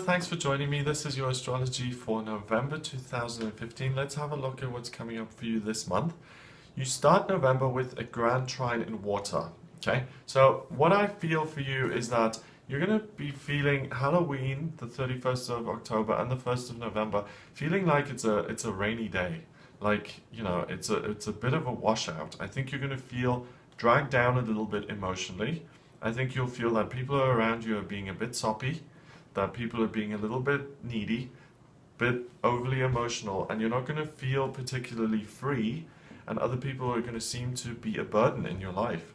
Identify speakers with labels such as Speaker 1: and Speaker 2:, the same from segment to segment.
Speaker 1: thanks for joining me. This is your astrology for November 2015. Let's have a look at what's coming up for you this month. You start November with a grand trine in water. Okay, so what I feel for you is that you're going to be feeling Halloween, the 31st of October and the 1st of November, feeling like it's a rainy day. Like, you know, it's a bit of a washout. I think you're going to feel dragged down a little bit emotionally. I think you'll feel that people around you are being a bit soppy, that people are being a little bit needy, bit overly emotional, and you're not going to feel particularly free, and other people are going to seem to be a burden in your life.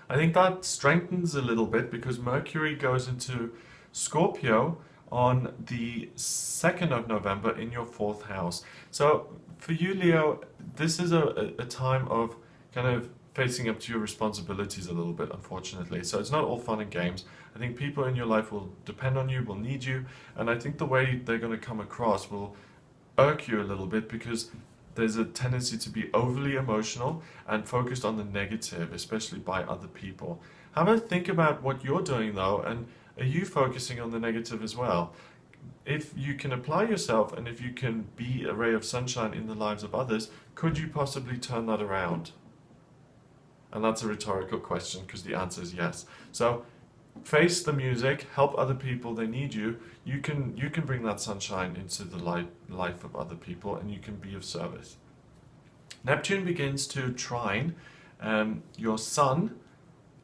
Speaker 1: I think that strengthens a little bit because Mercury goes into Scorpio on the 2nd of November in your 4th house. So for you, Leo, this is a time of kind of facing up to your responsibilities a little bit, unfortunately. So it's not all fun and games. I think people in your life will depend on you, will need you, and I think the way they're going to come across will irk you a little bit because there's a tendency to be overly emotional and focused on the negative, especially by other people. Have a think about what you're doing though, and are you focusing on the negative as well? If you can apply yourself and if you can be a ray of sunshine in the lives of others, could you possibly turn that around? And that's a rhetorical question because the answer is yes. So face the music, help other people, they need you. You can bring that sunshine into the life of other people and you can be of service. Neptune begins to trine your Sun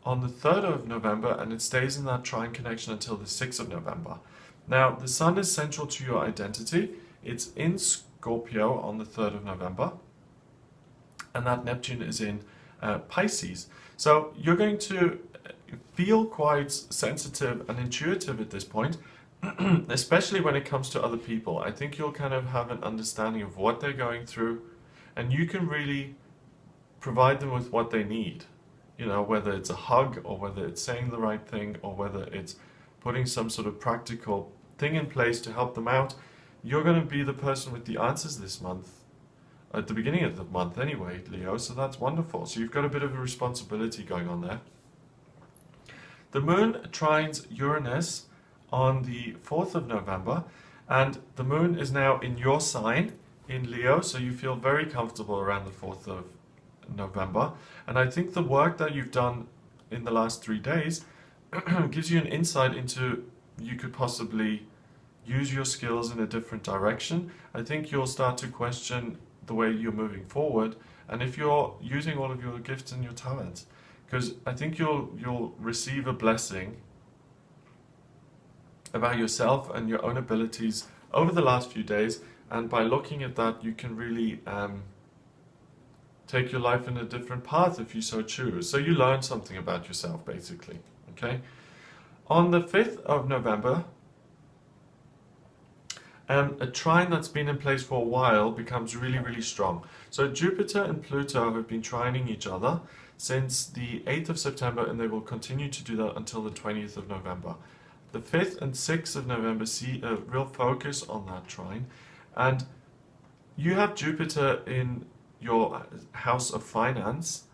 Speaker 1: on the 3rd of November and it stays in that trine connection until the 6th of November. Now, the Sun is central to your identity. It's in Scorpio on the 3rd of November and that Neptune is in Pisces. So you're going to feel quite sensitive and intuitive at this point, especially when it comes to other people. I think you'll kind of have an understanding of what they're going through and you can really provide them with what they need. You know, whether it's a hug or whether it's saying the right thing or whether it's putting some sort of practical thing in place to help them out. You're going to be the person with the answers this month. At the beginning of the month anyway, Leo, so that's wonderful. So you've got a bit of a responsibility going on there. The moon trines Uranus on the 4th of November, and the moon is now in your sign, in Leo, so you feel very comfortable around the 4th of November. And I think the work that you've done in the last 3 days gives you an insight into you could possibly use your skills in a different direction. I think you'll start to question the way you're moving forward and if you're using all of your gifts and your talents, because I think you'll receive a blessing about yourself and your own abilities over the last few days, and by looking at that you can really take your life in a different path if you so choose. So you learn something about yourself basically. Okay, on the 5th of November a trine that's been in place for a while becomes really, really strong. So Jupiter and Pluto have been trining each other since the 8th of September and they will continue to do that until the 20th of November. The 5th and 6th of November see a real focus on that trine, and you have Jupiter in your house of finance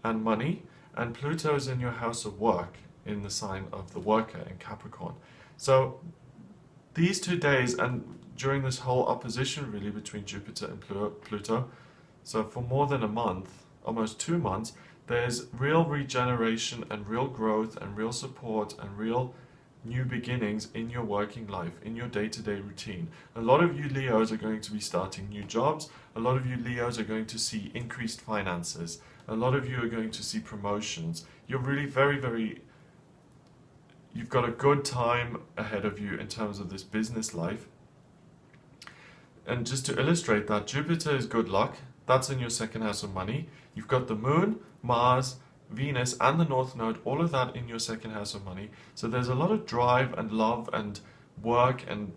Speaker 1: and money, and Pluto is in your house of work in the sign of the worker in Capricorn. So these 2 days, and during this whole opposition really between Jupiter and Pluto, so for more than a month, almost 2 months, there's real regeneration and real growth and real support and real new beginnings in your working life, in your day-to-day routine. A lot of you Leos are going to be starting new jobs. A lot of you Leos are going to see increased finances. A lot of you are going to see promotions. You're really you've got a good time ahead of you in terms of this business life. And just to illustrate that, Jupiter is good luck. That's in your 2nd house of money. You've got the moon, Mars, Venus, and the North Node, all of that in your 2nd house of money. So there's a lot of drive and love and work and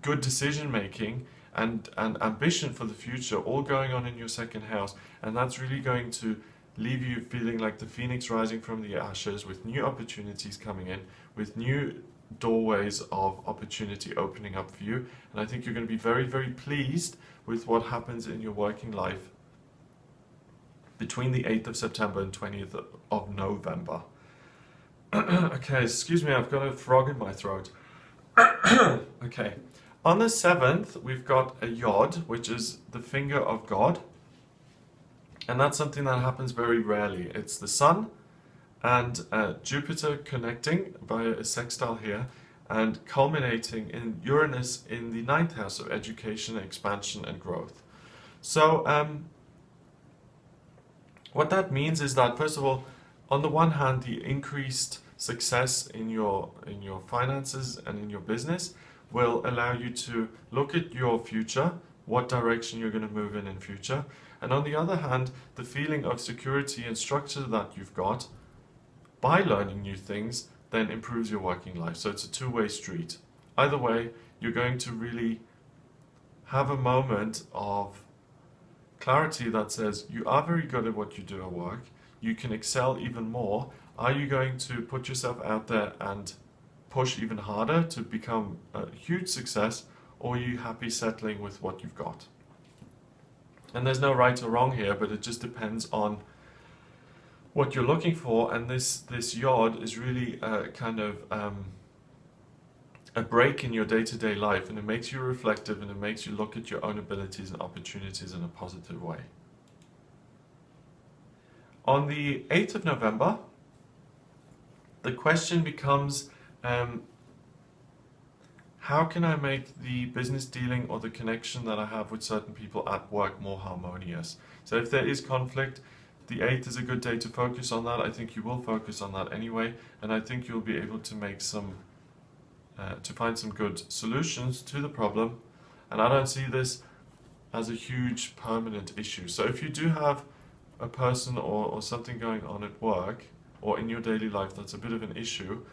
Speaker 1: good decision making and ambition for the future all going on in your 2nd house. And that's really going to leave you feeling like the phoenix rising from the ashes, with new opportunities coming in, with new doorways of opportunity opening up for you. And I think you're going to be very, very pleased with what happens in your working life between the 8th of September and 20th of November. Okay, excuse me, I've got a frog in my throat. Okay, on the 7th, we've got a Yod, which is the finger of God. And that's something that happens very rarely. It's the Sun and Jupiter connecting via a sextile here and culminating in Uranus in the 9th house of education, expansion, and growth. So what that means is that, first of all, on the one hand, the increased success in your finances and in your business will allow you to look at your future, what direction you're going to move in future. And on the other hand, the feeling of security and structure that you've got by learning new things then improves your working life. So it's a two-way street. Either way, you're going to really have a moment of clarity that says you are very good at what you do at work, you can excel even more. Are you going to put yourself out there and push even harder to become a huge success, or are you happy settling with what you've got? And there's no right or wrong here, but it just depends on what you're looking for. And this Yod is really kind of a break in your day-to-day life, and it makes you reflective, and it makes you look at your own abilities and opportunities in a positive way. On the 8th of November, the question becomes, how can I make the business dealing or the connection that I have with certain people at work more harmonious? So if there is conflict, the 8th is a good day to focus on that. I think you will focus on that anyway, and I think you'll be able to make to find some good solutions to the problem. And I don't see this as a huge permanent issue. So if you do have a person or something going on at work or in your daily life that's a bit of an issue,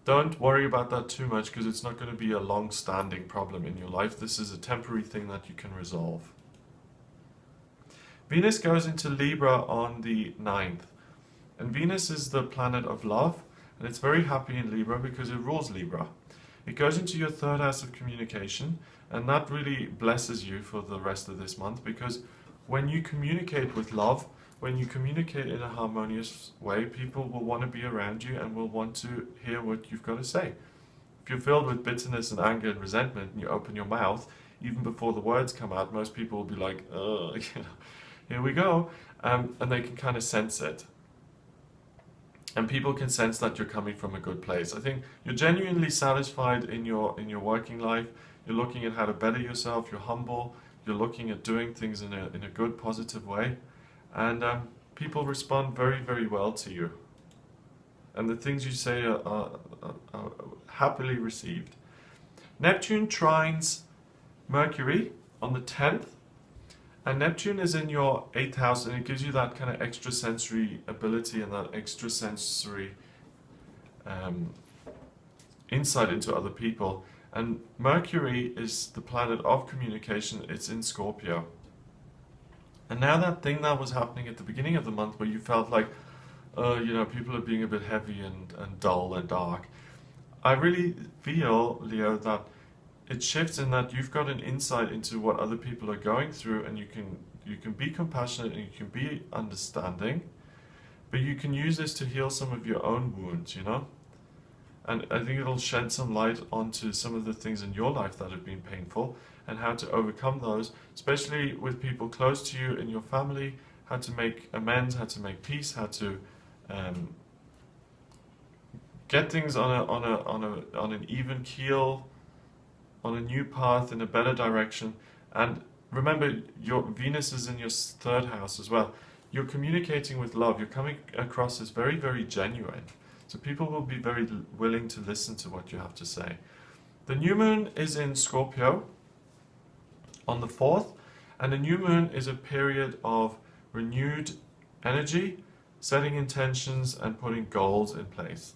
Speaker 1: don't worry about that too much, because it's not going to be a long-standing problem in your life. This is a temporary thing that you can resolve. Venus goes into Libra on the 9th. And Venus is the planet of love, and it's very happy in Libra because it rules Libra. It goes into your 3rd house of communication, and that really blesses you for the rest of this month, because when you communicate with love, when you communicate in a harmonious way, people will want to be around you and will want to hear what you've got to say. If you're filled with bitterness and anger and resentment, and you open your mouth, even before the words come out, most people will be like, oh, here we go, and they can kind of sense it. And people can sense that you're coming from a good place. I think you're genuinely satisfied in your working life. You're looking at how to better yourself. You're humble. You're looking at doing things in a good, positive way. And people respond very, very well to you. And the things you say are happily received. Neptune trines Mercury on the 10th. And Neptune is in your 8th house, and it gives you that kind of extrasensory ability and that extrasensory insight into other people. And Mercury is the planet of communication. It's in Scorpio. And now that thing that was happening at the beginning of the month where you felt like, people are being a bit heavy and dull and dark, I really feel, Leo, that it shifts in that you've got an insight into what other people are going through, and you can be compassionate and you can be understanding, but you can use this to heal some of your own wounds, And I think it'll shed some light onto some of the things in your life that have been painful and how to overcome those, especially with people close to you in your family, how to make amends, how to make peace, how to get things on an even keel, on a new path in a better direction. And remember, your Venus is in your 3rd house as well. You're communicating with love. You're coming across as very, very genuine. So people will be very willing to listen to what you have to say. The new moon is in Scorpio on the 4th, and the new moon is a period of renewed energy, setting intentions and putting goals in place.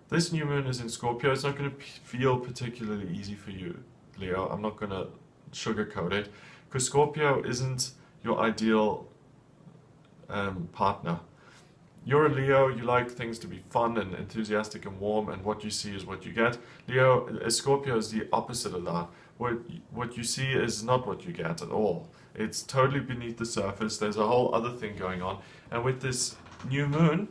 Speaker 1: This new moon is in Scorpio. It's not going to feel particularly easy for you, Leo. I'm not going to sugarcoat it, because Scorpio isn't your ideal partner. You're a Leo, you like things to be fun and enthusiastic and warm, and what you see is what you get. Scorpio is the opposite of that. What you see is not what you get at all. It's totally beneath the surface. There's a whole other thing going on. And with this new moon,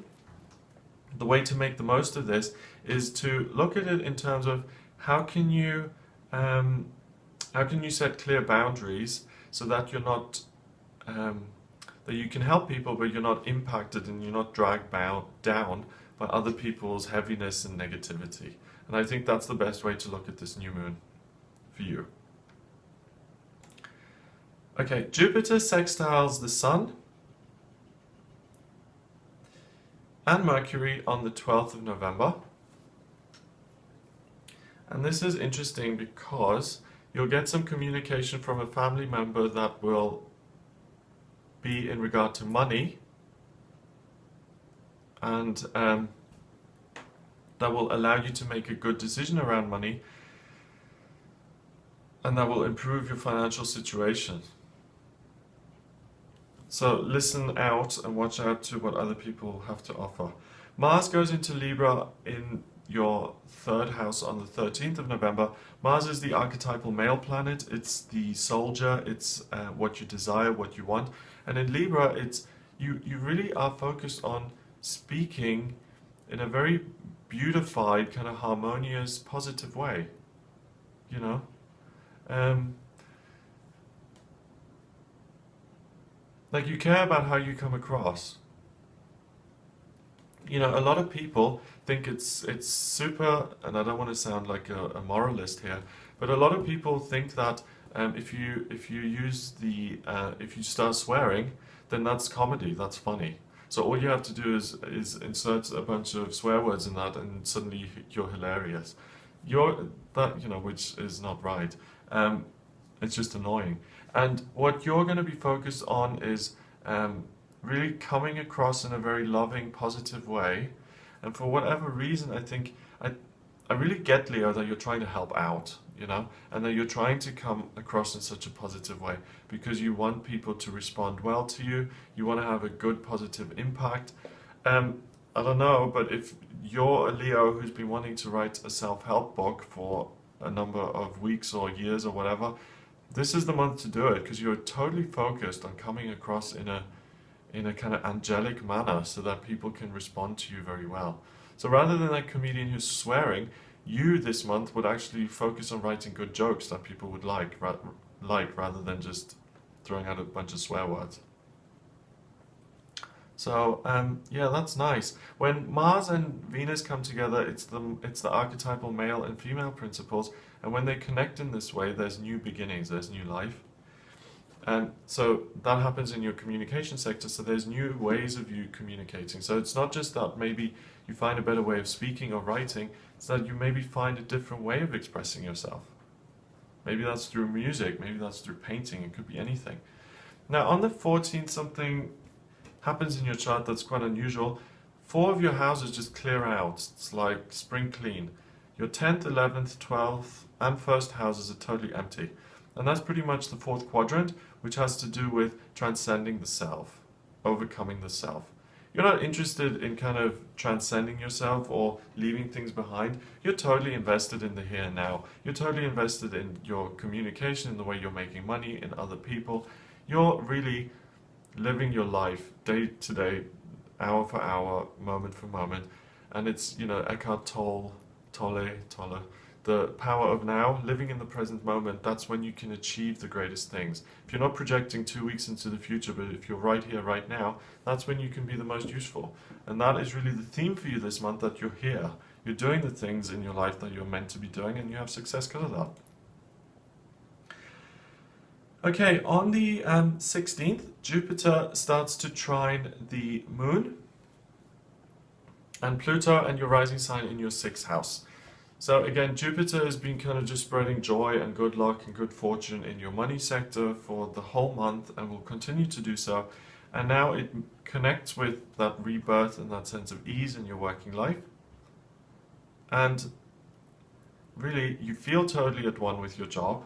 Speaker 1: the way to make the most of this is to look at it in terms of how can you set clear boundaries so that you're not that you can help people, but you're not impacted and you're not dragged down by other people's heaviness and negativity. And I think that's the best way to look at this new moon for you. Okay, Jupiter sextiles the Sun and Mercury on the 12th of November. And this is interesting because you'll get some communication from a family member that will be in regard to money, and that will allow you to make a good decision around money, and that will improve your financial situation. So listen out and watch out to what other people have to offer. Mars goes into Libra in your third house on the 13th of November. Mars is the archetypal male planet. It's the soldier. It's what you desire, what you want. And in Libra, it's you really are focused on speaking in a very beautified, kind of harmonious, positive way. You know? Like you care about how you come across. You know, a lot of people think it's super, and I don't want to sound like a moralist here, but a lot of people think that if you if you start swearing, then that's comedy, that's funny. So all you have to do is insert a bunch of swear words in that, and suddenly you're hilarious. Which is not right. It's just annoying. And what you're going to be focused on is really coming across in a very loving, positive way. And for whatever reason, I think I really get, Leo, that you're trying to help out, you know, and that you're trying to come across in such a positive way because you want people to respond well to you. You want to have a good, positive impact. I don't know, but if you're a Leo who's been wanting to write a self-help book for a number of weeks or years or whatever, this is the month to do it because you're totally focused on coming across in a kind of angelic manner so that people can respond to you very well. So rather than that comedian who's swearing, you this month would actually focus on writing good jokes that people would like rather than just throwing out a bunch of swear words. So yeah, that's nice. When Mars and Venus come together, it's the archetypal male and female principles, and when they connect in this way, there's new beginnings, there's new life. And so that happens in your communication sector, so there's new ways of you communicating. So it's not just that maybe you find a better way of speaking or writing, it's that you maybe find a different way of expressing yourself. Maybe that's through music, maybe that's through painting, it could be anything. Now on the 14th, something happens in your chart that's quite unusual. 4 of your houses just clear out. It's like spring clean. Your 10th, 11th, 12th, and 1st houses are totally empty. And that's pretty much the 4th quadrant, which has to do with transcending the self, overcoming the self. You're not interested in kind of transcending yourself or leaving things behind. You're totally invested in the here and now. You're totally invested in your communication, in the way you're making money, in other people. You're really living your life day to day, hour for hour, moment for moment. And it's, you know, Eckhart Tolle, the power of now, living in the present moment. That's when you can achieve the greatest things. If you're not projecting 2 weeks into the future, but if you're right here, right now, that's when you can be the most useful. And that is really the theme for you this month, that you're here. You're doing the things in your life that you're meant to be doing, and you have success because of that. Okay, on the 16th, Jupiter starts to trine the Moon and Pluto and your rising sign in your 6th house. So again, Jupiter has been kind of just spreading joy and good luck and good fortune in your money sector for the whole month and will continue to do so. And now it connects with that rebirth and that sense of ease in your working life. And really, you feel totally at one with your job.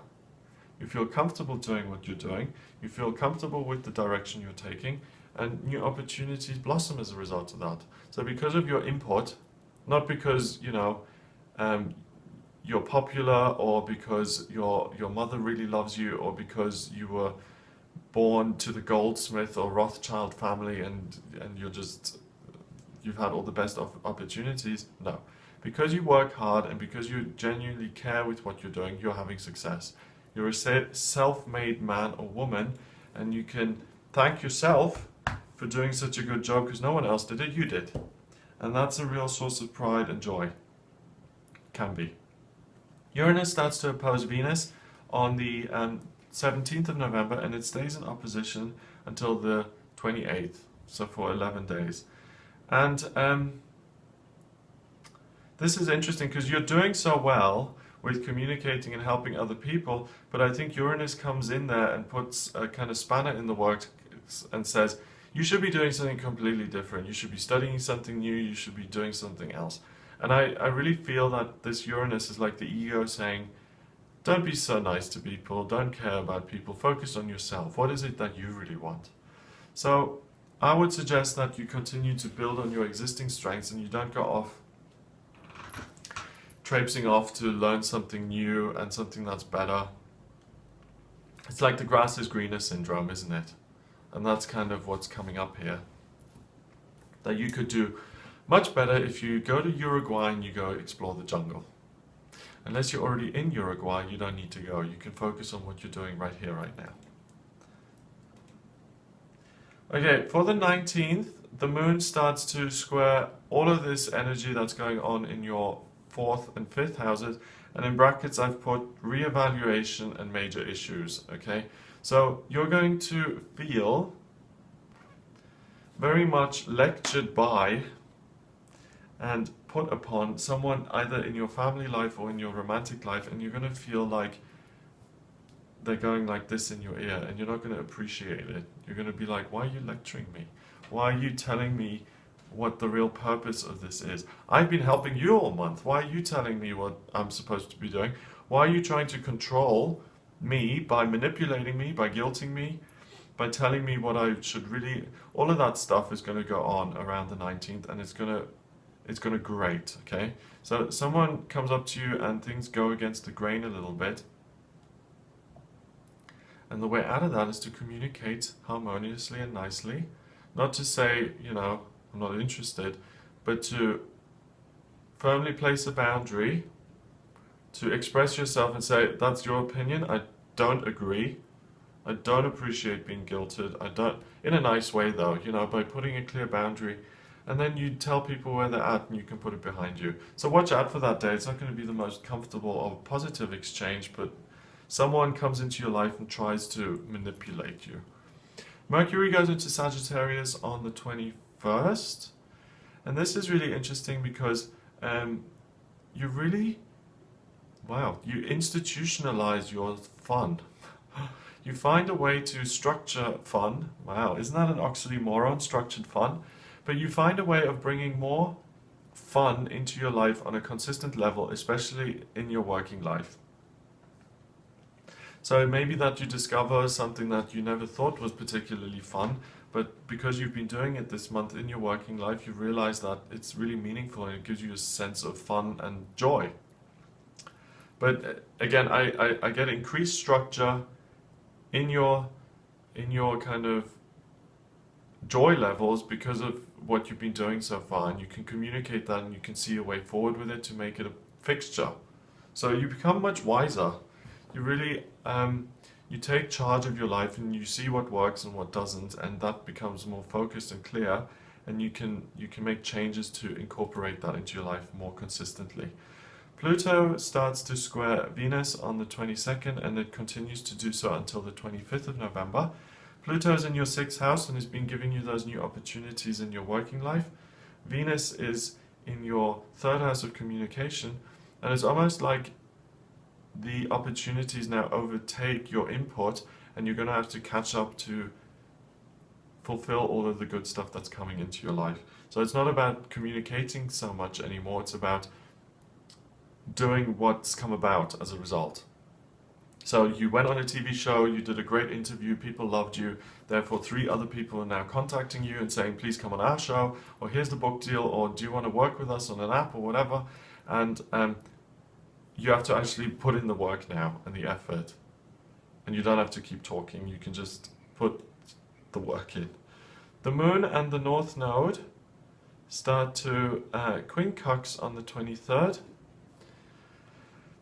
Speaker 1: You feel comfortable doing what you're doing. You feel comfortable with the direction you're taking. And new opportunities blossom as a result of that. So because of your input, not because, you know, you're popular, or because your mother really loves you, or because you were born to the Goldsmith or Rothschild family and you're just you've had all the best opportunities. No. Because you work hard and because you genuinely care with what you're doing, you're having success. You're a self-made man or woman, and you can thank yourself for doing such a good job, because no one else did it, you did. And that's a real source of pride and joy. Can be. Uranus starts to oppose Venus on the 17th of November, and it stays in opposition until the 28th, so for 11 days. And this is interesting because you're doing so well with communicating and helping other people, but I think Uranus comes in there and puts a kind of spanner in the works and says, you should be doing something completely different. You should be studying something new. You should be doing something else. And I really feel that this Uranus is like the ego saying, don't be so nice to people. Don't care about people. Focus on yourself. What is it that you really want? So I would suggest that you continue to build on your existing strengths and you don't go off traipsing off to learn something new and something that's better. It's like the grass is greener syndrome, isn't it? And that's kind of what's coming up here. That you could do much better if you go to Uruguay and you go explore the jungle. Unless you're already in Uruguay, you don't need to go. You can focus on what you're doing right here, right now. Okay, for the 19th, the moon starts to square all of this energy that's going on in your 4th and 5th houses, and in brackets I've put reevaluation and major issues. Okay, so you're going to feel very much lectured by and put upon someone either in your family life or in your romantic life, and you're going to feel like they're going like this in your ear, and you're not going to appreciate it. You're going to be like, why are you lecturing me? Why are you telling me what the real purpose of this is? I've been helping you all month. Why are you telling me what I'm supposed to be doing? Why are you trying to control me by manipulating me, by guilting me, by telling me what I should really... All of that stuff is going to go on around the 19th, and it's going to grate, okay? So someone comes up to you and things go against the grain a little bit. And the way out of that is to communicate harmoniously and nicely. Not to say, you know, I'm not interested, but to firmly place a boundary, to express yourself and say, that's your opinion, I don't agree, I don't appreciate being guilted, I don't, in a nice way though, you know, by putting a clear boundary, and then you tell people where they're at and you can put it behind you. So watch out for that day. It's not going to be the most comfortable or positive exchange, but someone comes into your life and tries to manipulate you. Mercury goes into Sagittarius on the 21st, and this is really interesting because you really, wow, you institutionalize your fun. You find a way to structure fun. Wow, isn't that an oxymoron, structured fun? But you find a way of bringing more fun into your life on a consistent level, especially in your working life. So it may be that you discover something that you never thought was particularly fun, but because you've been doing it this month in your working life, you realize that it's really meaningful and it gives you a sense of fun and joy. But again, I get increased structure in your kind of joy levels because of what you've been doing so far, and you can communicate that and you can see a way forward with it to make it a fixture. So you become much wiser. You really you take charge of your life and you see what works and what doesn't, and that becomes more focused and clear, and you can make changes to incorporate that into your life more consistently. Pluto starts to square Venus on the 22nd, and it continues to do so until the 25th of November. Pluto is in your 6th house and has been giving you those new opportunities in your working life. Venus is in your 3rd house of communication, and it's almost like the opportunities now overtake your input, and you're going to have to catch up to fulfill all of the good stuff that's coming into your life. So it's not about communicating so much anymore, it's about doing what's come about as a result. So you went on a TV show, you did a great interview, people loved you, therefore 3 other people are now contacting you and saying, please come on our show, or here's the book deal, or do you want to work with us on an app or whatever. And you have to actually put in the work now and the effort, and you don't have to keep talking, you can just put the work in. The moon and the north node start to quincunx on the 23rd.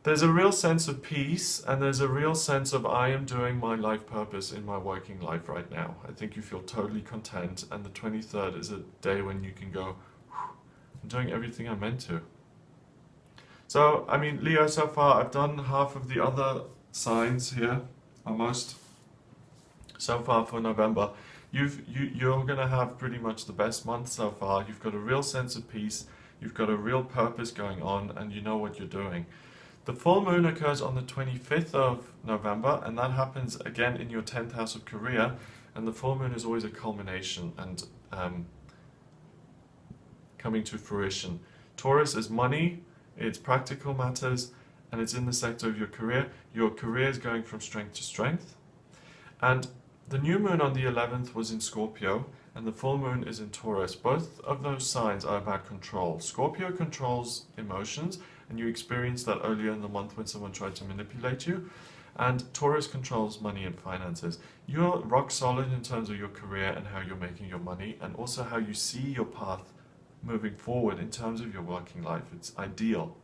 Speaker 1: There's a real sense of peace, and there's a real sense of I am doing my life purpose in my working life right now. I think you feel totally content, and the 23rd is a day when you can go, I'm doing everything I'm meant to. So, I mean, Leo, so far I've done half of the other signs here, almost, so far for November. You're going to have pretty much the best month so far. You've got a real sense of peace, you've got a real purpose going on, and you know what you're doing. The full moon occurs on the 25th of November, and that happens again in your 10th house of career, and the full moon is always a culmination and coming to fruition. Taurus is money, it's practical matters, and it's in the sector of your career. Your career is going from strength to strength. And the new moon on the 11th was in Scorpio, and the full moon is in Taurus. Both of those signs are about control. Scorpio controls emotions, and you experienced that earlier in the month when someone tried to manipulate you. And Taurus controls money and finances. You're rock solid in terms of your career and how you're making your money, and also how you see your path moving forward in terms of your working life. It's ideal.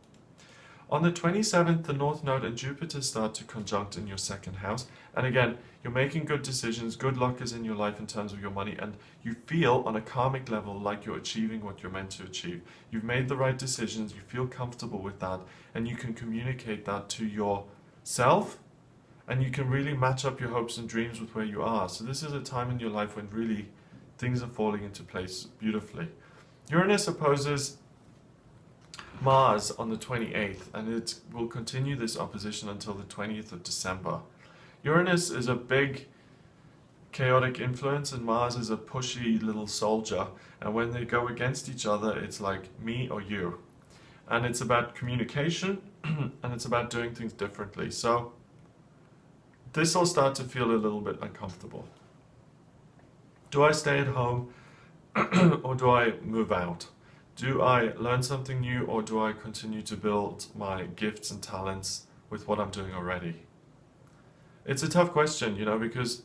Speaker 1: On the 27th, the North Node and Jupiter start to conjunct in your second house. And again, you're making good decisions, good luck is in your life in terms of your money, and you feel on a karmic level like you're achieving what you're meant to achieve. You've made the right decisions, you feel comfortable with that, and you can communicate that to yourself, and you can really match up your hopes and dreams with where you are. So this is a time in your life when really things are falling into place beautifully. Uranus opposes Mars on the 28th, and it will continue this opposition until the 20th of December. Uranus is a big chaotic influence, and Mars is a pushy little soldier, and when they go against each other, it's like me or you. And it's about communication, and it's about doing things differently. So this will start to feel a little bit uncomfortable. Do I stay at home or do I move out? Do I learn something new, or do I continue to build my gifts and talents with what I'm doing already? It's a tough question, you know, because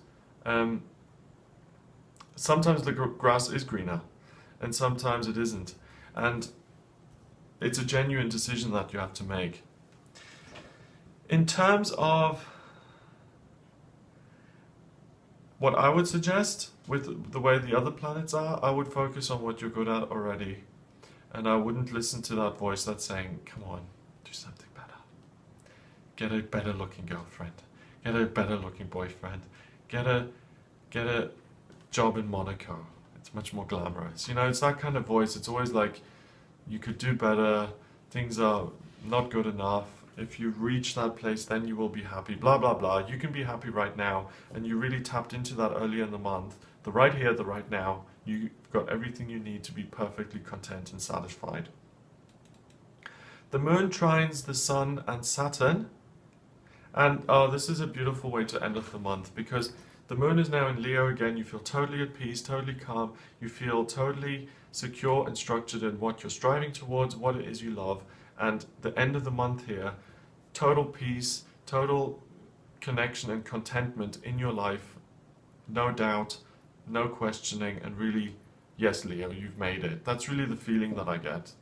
Speaker 1: sometimes the grass is greener and sometimes it isn't. And it's a genuine decision that you have to make. In terms of what I would suggest with the way the other planets are, I would focus on what you're good at already. And I wouldn't listen to that voice that's saying, come on, do something better. Get a better looking girlfriend. Get a better looking boyfriend. Get a job in Monaco. It's much more glamorous. You know, it's that kind of voice. It's always like, you could do better. Things are not good enough. If you reach that place, then you will be happy. Blah, blah, blah. You can be happy right now. And you really tapped into that earlier in the month. The right here, the right now. You've got everything you need to be perfectly content and satisfied. The moon trines the sun and Saturn. And this is a beautiful way to end off the month, because the moon is now in Leo again. You feel totally at peace, totally calm. You feel totally secure and structured in what you're striving towards, what it is you love. And the end of the month here, total peace, total connection and contentment in your life. No doubt. No questioning, and really, yes, Leo, you've made it. That's really the feeling that I get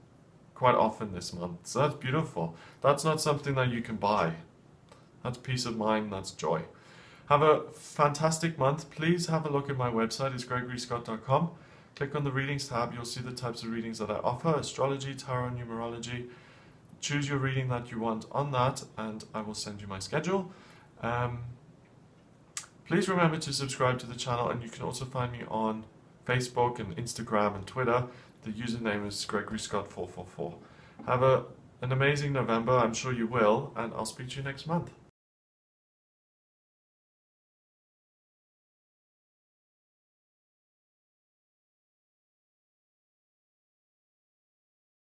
Speaker 1: quite often this month. So that's beautiful. That's not something that you can buy. That's peace of mind, that's joy. Have a fantastic month. Please have a look at my website. It's gregoryscott.com. Click on the readings tab. You'll see the types of readings that I offer: astrology, tarot, numerology. Choose your reading that you want on that, and I will send you my schedule. Please remember to subscribe to the channel, and you can also find me on Facebook and Instagram and Twitter. The username is Gregory Scott 444. Have an amazing November, I'm sure you will, and I'll speak to you next month.